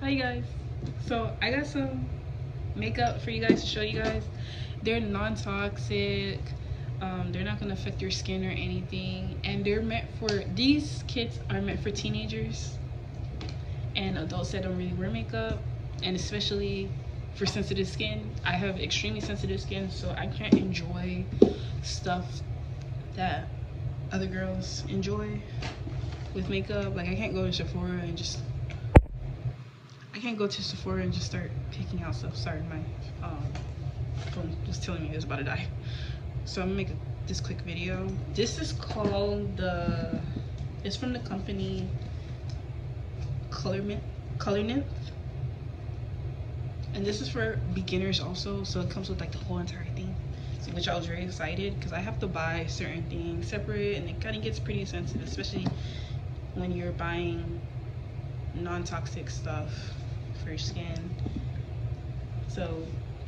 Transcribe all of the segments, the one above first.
Hi guys. So I got some makeup for you guys to show you guys. They're non-toxic. They're not gonna affect your skin or anything, and these kits are meant for teenagers and adults that don't really wear makeup, and especially for sensitive skin. I have extremely sensitive skin, so I can't enjoy stuff that other girls enjoy with makeup. Like I can't go to Sephora and just start picking out stuff. Sorry, my phone was telling me it was about to die. So I'm gonna make this quick video. This is called it's from the company Color Nymph. And this is for beginners also, so it comes with like the whole entire thing. So, which I was very excited because I have to buy certain things separate, and it kind of gets pretty sensitive, especially when you're buying non-toxic stuff for your skin. So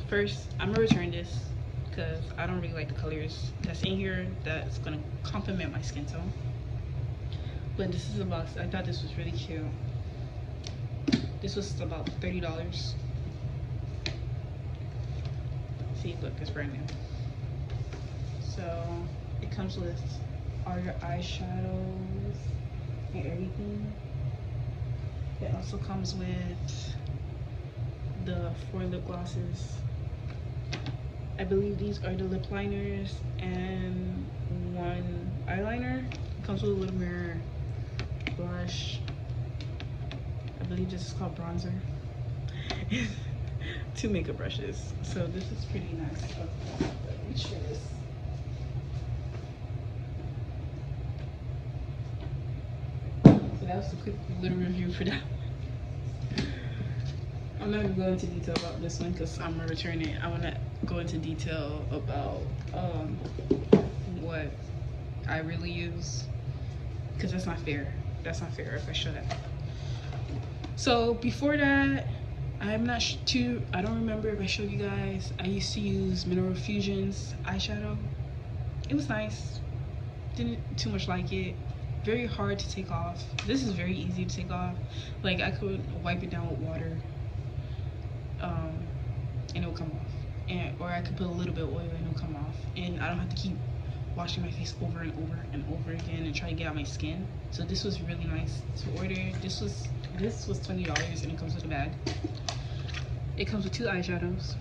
first I'm gonna return this because I don't really like the colors that's in here that's gonna complement my skin tone. But this is a box. I thought this was really cute. This was about $30. See, look, it's brand new. So it comes with all your eyeshadows and everything. It also comes with the 4 lip glosses. I believe these are the lip liners and 1 eyeliner. It comes with a little mirror, blush. I believe this is called bronzer. 2 makeup brushes. So this is pretty nice. Let me show this. So that was a quick little review for that. I'm not gonna go into detail about this one because I'm gonna return it. I wanna go into detail about what I really use, because that's not fair. That's not fair if I show that. So before that, I don't remember if I showed you guys. I used to use Mineral Fusion's eyeshadow. It was nice. Didn't too much like it. Very hard to take off. This is very easy to take off. Like I could wipe it down with water, and it will come off. Or I could put a little bit of oil and it will come off. And I don't have to keep washing my face over and over and over again and try to get out my skin. So this was really nice to order. This was $20 and it comes with a bag. It comes with 2 eyeshadows.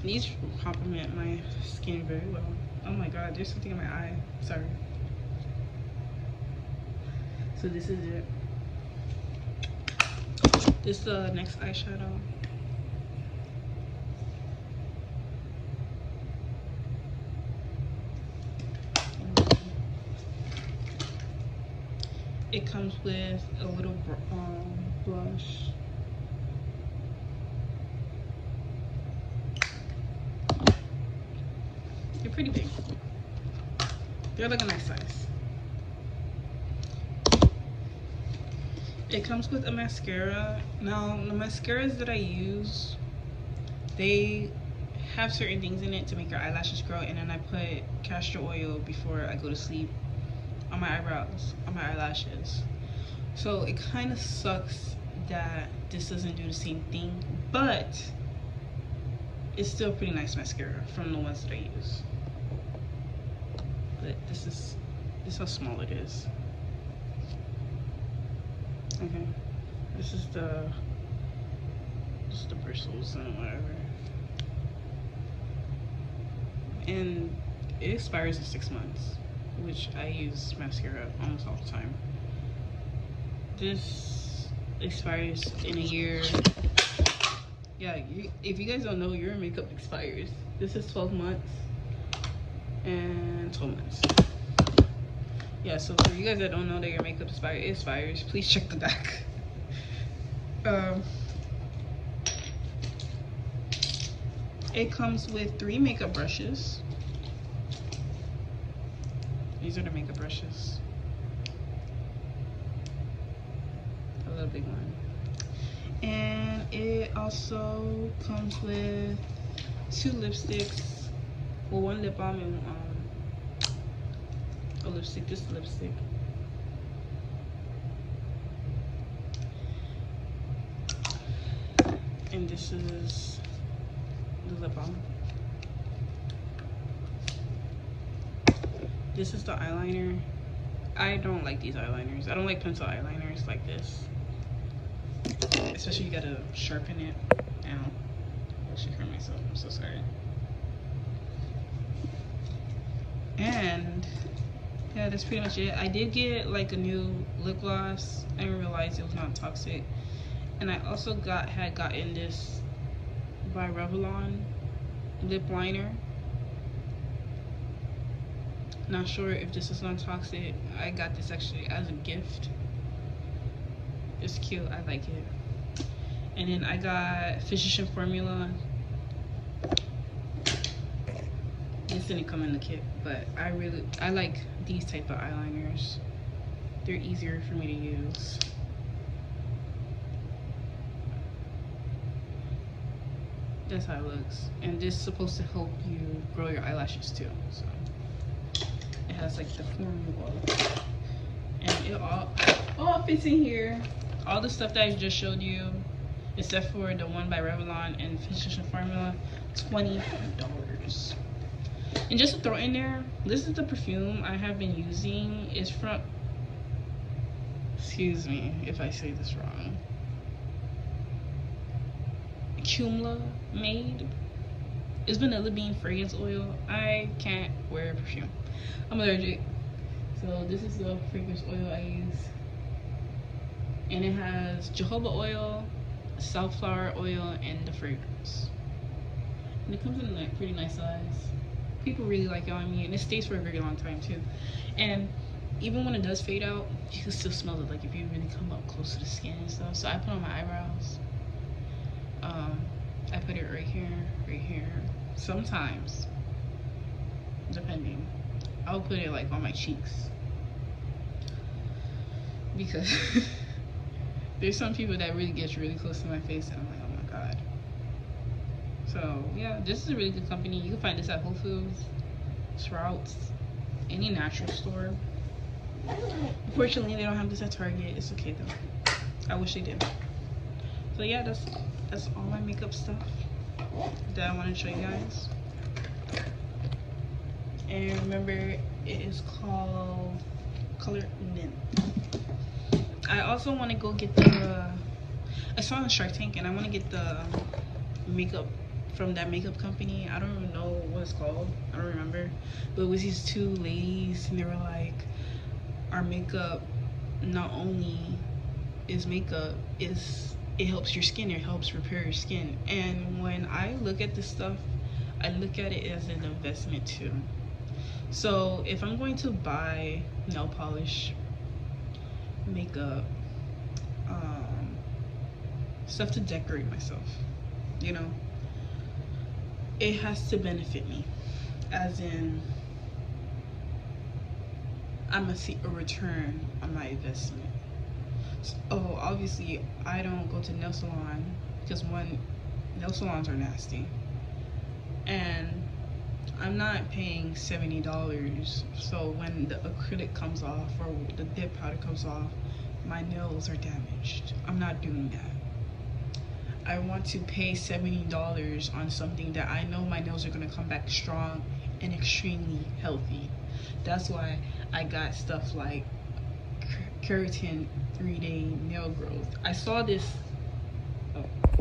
These complement my skin very well. Oh my god, there's something in my eye. Sorry. So this is it. This is the next eyeshadow. It comes with a little blush. They're pretty big. They're like a nice size. It comes with a mascara. Now, the mascaras that I use, they have certain things in it to make your eyelashes grow, and then I put castor oil before I go to sleep on my eyebrows, on my eyelashes. So it kind of sucks that this doesn't do the same thing, but it's still pretty nice mascara from the ones that I use. But this is how small it is. Okay, this is the bristles and whatever, and it expires in 6 months, which I use mascara almost all the time. This expires in a year. Yeah, if you guys don't know, your makeup expires. This is 12 months and 12 months. Yeah, so for you guys that don't know that your makeup expires, please check the back. It comes with 3 makeup brushes. These are the makeup brushes. A little big one. And it also comes with 2 lipsticks. Well, 1 lip balm and a lipstick. This lipstick. And this is the lip balm. This is the eyeliner. I don't like these eyeliners. I don't like pencil eyeliners like this. Especially you gotta sharpen it. Ow. I actually hurt myself. I'm so sorry. And yeah, that's pretty much it. I did get like a new lip gloss. I didn't realize it was not toxic. And I also had gotten this by Revlon lip liner. Not sure if this is non-toxic. I got this actually as a gift. It's cute. I like it. And then I got Physician Formula. This didn't come in the kit, but I like these type of eyeliners. They're easier for me to use. That's how it looks. And this is supposed to help you grow your eyelashes too. So it has like the formula, and it all fits in here. All the stuff that I just showed you, except for the one by Revlon and Physician Formula, $20. And just to throw in there, this is the perfume I have been using. It's from, excuse me if I say this wrong, Cumla made. It's vanilla bean fragrance oil. I can't wear perfume. I'm allergic. So this is the fragrance oil I use. And it has jojoba oil, safflower oil, and the fragrance. And it comes in a pretty nice size. People really like it on me, and it stays for a very long time too. And even when it does fade out, you can still smell it, like if you really come up close to the skin and stuff. So I put on my eyebrows. I put it right here. Sometimes, depending, I'll put it like on my cheeks, because there's some people that really gets really close to my face, and I'm like, oh my god. So yeah, this is a really good company. You can find this at Whole Foods, Sprouts, any natural store. Unfortunately, they don't have this at Target. It's okay though. I wish they did. So yeah, that's all my makeup stuff that I want to show you guys. And remember, it is called Color Nymph. I also want to go get the, I saw on Shark Tank, and I want to get the makeup from that makeup company. I don't even know what it's called. I don't remember. But it was these two ladies, and they were like, our makeup not only is makeup, it helps your skin, it helps repair your skin. And when I look at this stuff, I look at it as an investment too. So if I'm going to buy nail polish, makeup, stuff to decorate myself, you know, it has to benefit me, as in I'm gonna see a return on my investment. Oh, obviously I don't go to nail salon because one, nail salons are nasty, and I'm not paying $70. So when the acrylic comes off or the dip powder comes off, my nails are damaged. I'm not doing that. I want to pay $70 on something that I know my nails are gonna come back strong and extremely healthy. That's why I got stuff like keratin 3-day nail growth. I saw this